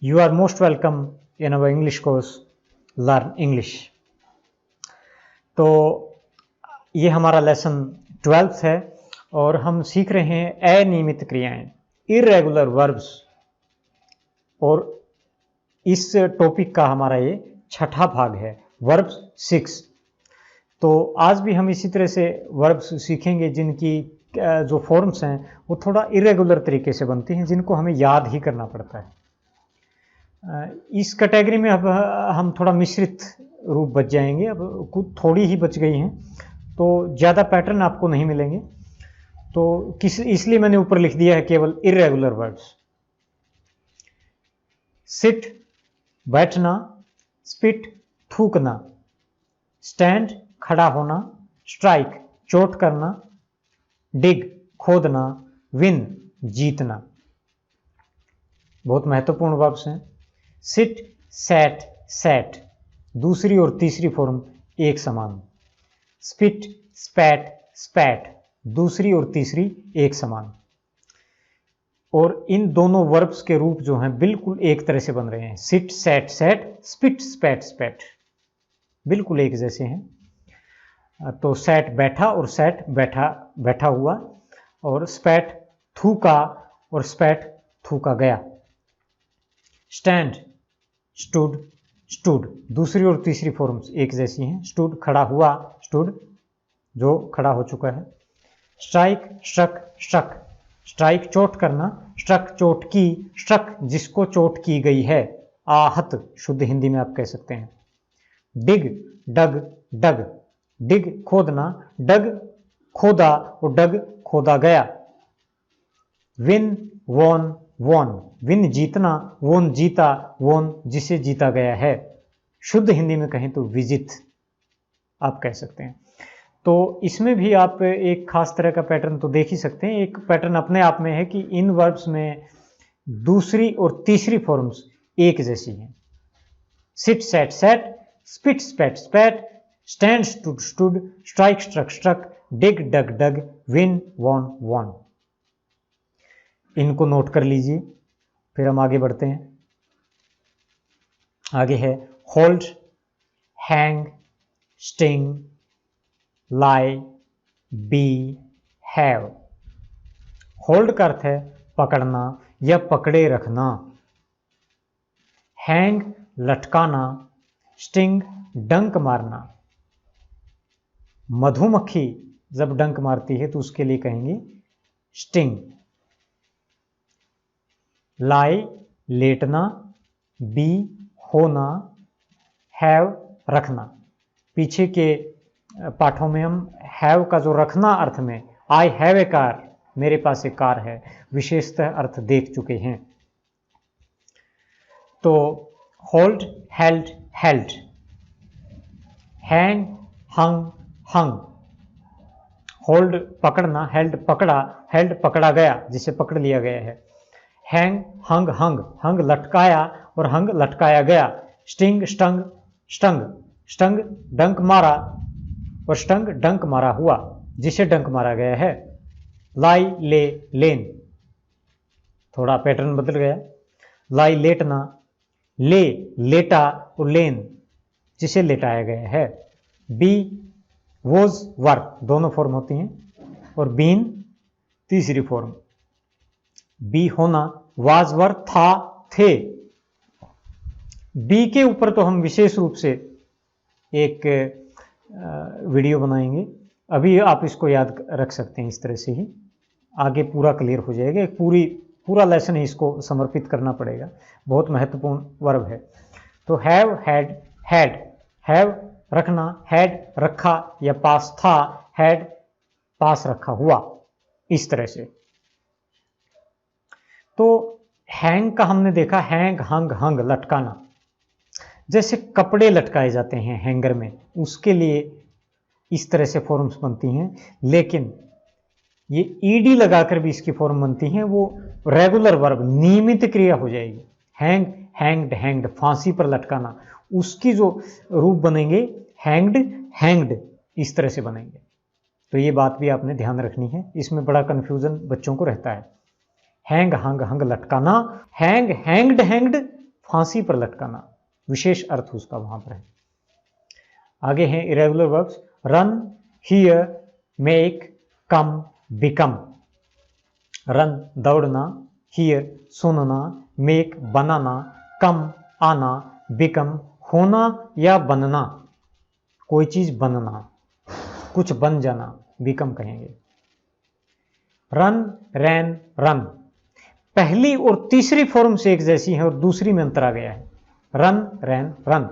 You are most welcome in our English course Learn English। तो ये हमारा lesson 12th है और हम सीख रहे हैं अनियमित क्रियाएं, इरेगुलर वर्ब्स, और इस टॉपिक का हमारा ये छठा भाग है, वर्ब्स 6। तो आज भी हम इसी तरह से वर्ब्स सीखेंगे जिनकी जो फॉर्म्स हैं वो थोड़ा इरेगुलर तरीके से बनती हैं, जिनको हमें याद ही करना पड़ता है। इस कैटेगरी में अब हम थोड़ा मिश्रित रूप बच जाएंगे, अब कुछ थोड़ी ही बच गई हैं तो ज़्यादा पैटर्न आपको नहीं मिलेंगे। तो इसलिए मैंने ऊपर लिख दिया है केवल इरेगुलर वर्ब्स। सिट बैठना, स्पिट थूकना, स्टैंड खड़ा होना, स्ट्राइक चोट करना, डिग खोदना, विन जीतना। बहुत महत्वपूर्ण वर्ब्स हैं। सिट, सैट, सैट, दूसरी और तीसरी फॉर्म एक समान। स्पिट, स्पैट, स्पैट, दूसरी और तीसरी एक समान। और इन दोनों वर्ब्स के रूप जो हैं बिल्कुल एक तरह से बन रहे हैं। Sit, sat, sat, spit, spat, स्पैट, बिल्कुल एक जैसे हैं। तो सैट बैठा और सैट बैठा बैठा हुआ, और स्पैट थूका और स्पैट थूका गया। स्टैंड, स्टूड, स्टूड, दूसरी और तीसरी फॉर्म्स एक जैसी हैं। स्टूड खड़ा हुआ, स्टूड जो खड़ा हो चुका है। स्ट्राइक, स्ट्रक, स्ट्रक, स्ट्राइक चोट करना, स्ट्रक चोट की, स्ट्रक जिसको चोट की गई है, आहत शुद्ध हिंदी में आप कह सकते हैं। डिग, डग, डग, डिग खोदना, डग खोदा और डग खोदा गया। विन, वॉन, वॉन, विन जीतना, वॉन जीता, वॉन जिसे जीता गया है। शुद्ध हिंदी में कहें तो विजित आप कह सकते हैं। तो इसमें भी आप एक खास तरह का पैटर्न तो देख ही सकते हैं। एक पैटर्न अपने आप में है कि इन वर्ब्स में दूसरी और तीसरी फॉर्म्स एक जैसी हैं। Sit, sat, sat, spit, spat, spat, stand, stood, stood, strike, struck, struck, dig, dug, dug, win, won, won. इनको नोट कर लीजिए, फिर हम आगे बढ़ते हैं। आगे है hold, hang, sting, lie, be, have. Hold का अर्थ है पकड़ना या पकड़े रखना। हैंग लटकाना, स्टिंग डंक मारना। मधुमक्खी जब डंक मारती है तो उसके लिए कहेंगे स्टिंग। लाई लेटना, बी होना, हैव रखना। पीछे के पाठों में हम हैव का जो रखना अर्थ में, आई हैव ए कार, मेरे पास एक कार है, विशेषतः अर्थ देख चुके हैं। तो होल्ड, हेल्ड, हेल्ड, हैंग, हंग, हंग। होल्ड पकड़ना, हेल्ड पकड़ा, हेल्ड पकड़ा गया जिसे पकड़ लिया गया है। हैंग, हंग, हंग, हंग लटकाया और हंग लटकाया गया। स्टिंग, स्टंग, स्टंग, स्टंग डंक मारा और स्टंग डंक मारा हुआ जिसे डंक मारा गया है। लाई, ले, लेन, थोड़ा पैटर्न बदल गया। लाई लेटना, ले लेटा और लेन जिसे लेटाया गया है। बी वोज वर, दोनों फॉर्म होती हैं, और बीन तीसरी फॉर्म। बी होना, वाज वर था थे। बी के ऊपर तो हम विशेष रूप से एक वीडियो बनाएंगे, अभी आप इसको याद रख सकते हैं। इस तरह से ही आगे पूरा क्लियर हो जाएगा। एक पूरा लेसन ही इसको समर्पित करना पड़ेगा, बहुत महत्वपूर्ण वर्ब है। तो हैव, हैड, हैड, हैव रखना, हैड रखा या पास था, हैड पास रखा हुआ, इस तरह से। तो हैंग का हमने देखा, हैंग, हंग, हंग लटकाना। जैसे कपड़े लटकाए जाते हैं हैंगर में, उसके लिए इस तरह से फॉर्म्स बनती हैं, लेकिन ये ईडी लगाकर भी इसकी फॉर्म बनती हैं। वो रेगुलर वर्ब, नियमित क्रिया हो जाएगी। हैंग, हैंग्ड, हैंग्ड, फांसी पर लटकाना, उसकी जो रूप बनेंगे हैंग्ड, हैंग्ड, इस तरह से बनेंगे। तो ये बात भी आपने ध्यान रखनी है, इसमें बड़ा कन्फ्यूजन बच्चों को रहता है। हैंग, हंग, हंग लटकाना, हैंग, हैंग्ड, हैंग्ड फांसी पर लटकाना, विशेष अर्थ उसका वहां पर है। आगे हैं irregular verbs, run, here, make, come, become. Run दौड़ना, हियर सुनना, मेक बनाना, कम आना, बिकम होना या बनना, कोई चीज बनना, कुछ बन जाना, बिकम कहेंगे। रन, रैन, रन पहली और तीसरी फॉर्म से एक जैसी है और दूसरी में अंतर आ गया है। रन, रैन, रन,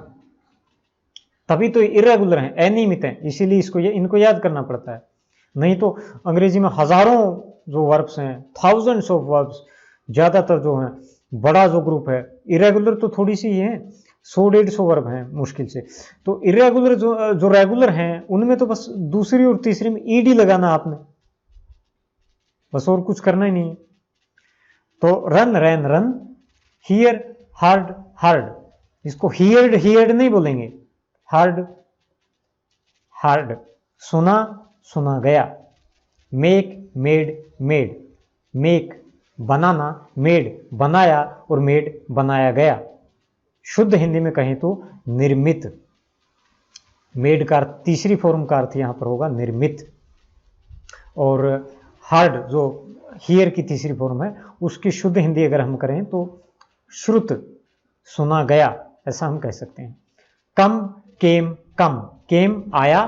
तभी तो इरेगुलर हैं, अनियमित हैं, इसीलिए इनको याद करना पड़ता है। नहीं तो अंग्रेजी में हजारों जो वर्ब्स हैं, थाउजेंड्स ऑफ वर्ब्स, ज्यादातर जो हैं, बड़ा जो ग्रुप है, इरेगुलर तो थोड़ी सी ही है, 100-150 वर्ब हैं मुश्किल से। तो इरेगुलर जो रेगुलर हैं उनमें तो बस दूसरी और तीसरी में ईडी लगाना आपने, बस और कुछ करना ही नहीं है। तो run, ran, run, hear, heard, heard, इसको हियर्ड हियर्ड नहीं बोलेंगे, हर्ड, हर्ड, सुना, सुना गया। मेक, मेड, मेड, मेक बनाना, मेड बनाया और मेड बनाया गया। शुद्ध हिंदी में कहें तो निर्मित। मेड का तीसरी फॉर्म का अर्थ यहां पर होगा निर्मित। और हर्ड जो हियर की तीसरी फॉर्म है, उसकी शुद्ध हिंदी अगर हम करें तो श्रुत, सुना गया, ऐसा हम कह सकते हैं। कम, केम, कम, केम आया,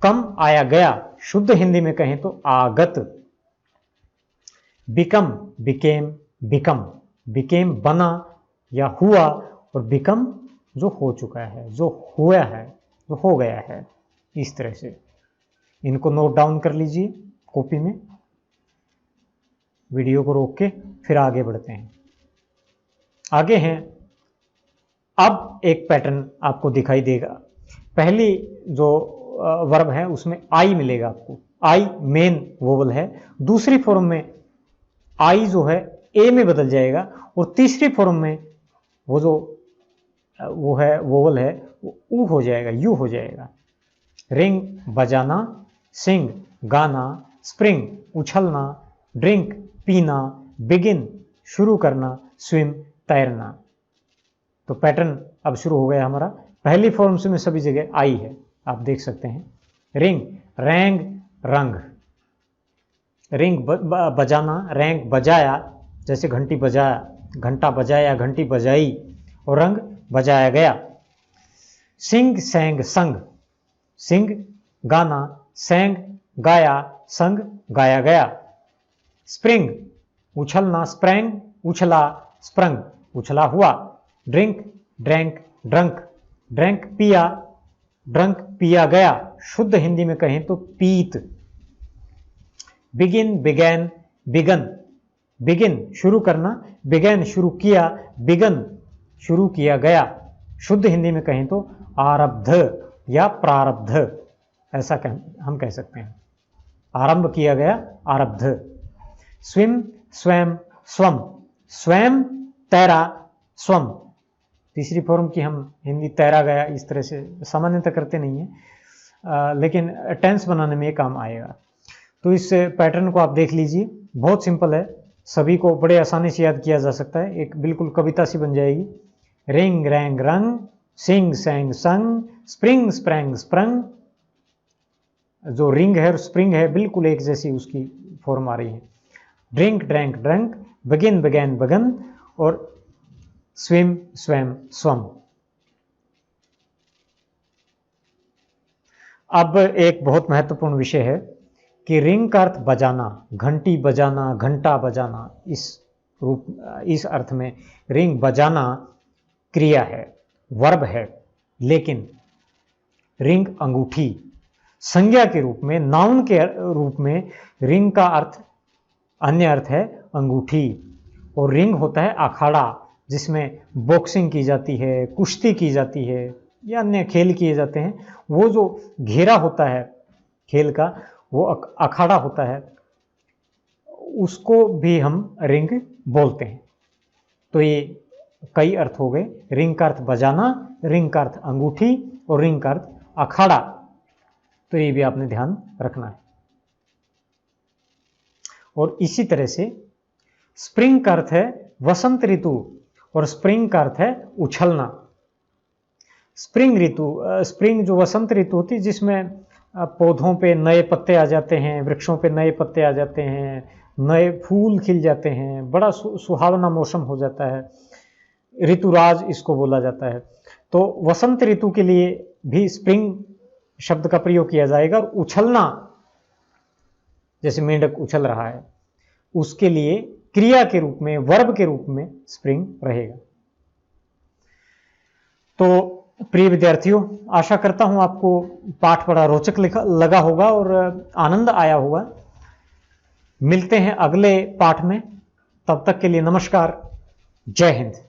कम आया गया, शुद्ध हिंदी में कहें तो आगत। बिकम, बिकेम, बिकम, बिकेम बना या हुआ, और बिकम जो हो चुका है, जो हुआ है, जो हो गया है, इस तरह से। इनको नोट डाउन कर लीजिए कॉपी में, वीडियो को रोक के फिर आगे बढ़ते हैं। आगे हैं, अब एक पैटर्न आपको दिखाई देगा। पहली जो वर्ब है उसमें आई मिलेगा आपको, आई मेन वोवल है। दूसरी फॉर्म में आई जो है ए में बदल जाएगा, और तीसरी फॉर्म में वो है वोवल है, वो ऊ हो जाएगा, यू हो जाएगा। रिंग बजाना, सिंग गाना, स्प्रिंग उछलना, ड्रिंक पीना, बिगिन शुरू करना, स्विम तैरना। तो पैटर्न अब शुरू हो गया हमारा। पहली फॉर्म से में सभी जगह आई है, आप देख सकते हैं। रिंग रैंग रंग, रिंग बजाना, रैंग बजाया, जैसे घंटी बजाया, घंटा बजाया, घंटी बजाई, और रंग बजाया गया। सिंग सैंग संग, सिंग गाना, सैंग गाया, संग गाया गया। स्प्रिंग उछलना, स्प्रैंग उछला, स्प्रंग उछला हुआ। ड्रिंक ड्रैंक ड्रंक, ड्रैंक पिया, ड्रंक पिया गया, शुद्ध हिंदी में कहें तो पीत। बिगिन बिगैन बिगन, बिगिन शुरू करना, बिगैन शुरू किया, बिगन शुरू किया गया, शुद्ध हिंदी में कहें तो आरब्ध या प्रारब्ध, ऐसा हम कह सकते हैं। आरंभ किया गया, आरब्ध। स्विम स्वयं स्वम, स्वयं तैरा, स्वम, तीसरी फॉर्म की हम हिंदी तैरा गया इस तरह से सामान्यतः करते नहीं है, लेकिन टेंस बनाने में ये काम आएगा। तो इस पैटर्न को आप देख लीजिए, बहुत सिंपल है, सभी को बड़े आसानी से याद किया जा सकता है, एक बिल्कुल कविता सी बन जाएगी। रिंग रैंग रंग, सिंग सैंग संग, स्प्रिंग स्प्रैंग स्प्रंग, जो रिंग है और स्प्रिंग है बिल्कुल एक जैसी उसकी फॉर्म आ रही है। Drink drank drunk, begin began begun, और स्विम स्वयं स्वम। अब एक बहुत महत्वपूर्ण विषय है कि रिंग का अर्थ बजाना, घंटी बजाना, घंटा बजाना, इस अर्थ में रिंग बजाना क्रिया है, वर्ब है। लेकिन रिंग अंगूठी संज्ञा के रूप में, नाउन के रूप में रिंग का अर्थ अन्य अर्थ है अंगूठी। और रिंग होता है अखाड़ा, जिसमें बॉक्सिंग की जाती है, कुश्ती की जाती है, या अन्य खेल किए जाते हैं। वो जो घेरा होता है खेल का, वो अखाड़ा होता है, उसको भी हम रिंग बोलते हैं। तो ये कई अर्थ हो गए, रिंग का अर्थ बजाना, रिंग का अर्थ अंगूठी, और रिंग का अर्थ अखाड़ा। तो ये भी आपने ध्यान रखना है। और इसी तरह से स्प्रिंग का अर्थ है वसंत ऋतु, और स्प्रिंग का अर्थ है उछलना। स्प्रिंग ऋतु, स्प्रिंग जो वसंत ऋतु होती है जिसमें पौधों पे नए पत्ते आ जाते हैं, वृक्षों पे नए पत्ते आ जाते हैं, नए फूल खिल जाते हैं, बड़ा सुहावना मौसम हो जाता है, ऋतुराज इसको बोला जाता है। तो वसंत ऋतु के लिए भी स्प्रिंग शब्द का प्रयोग किया जाएगा। और उछलना, जैसे मेंढक उछल रहा है, उसके लिए क्रिया के रूप में, वर्ब के रूप में स्प्रिंग रहेगा। तो प्रिय विद्यार्थियों, आशा करता हूं आपको पाठ बड़ा रोचक लगा होगा और आनंद आया होगा। मिलते हैं अगले पाठ में, तब तक के लिए नमस्कार, जय हिंद।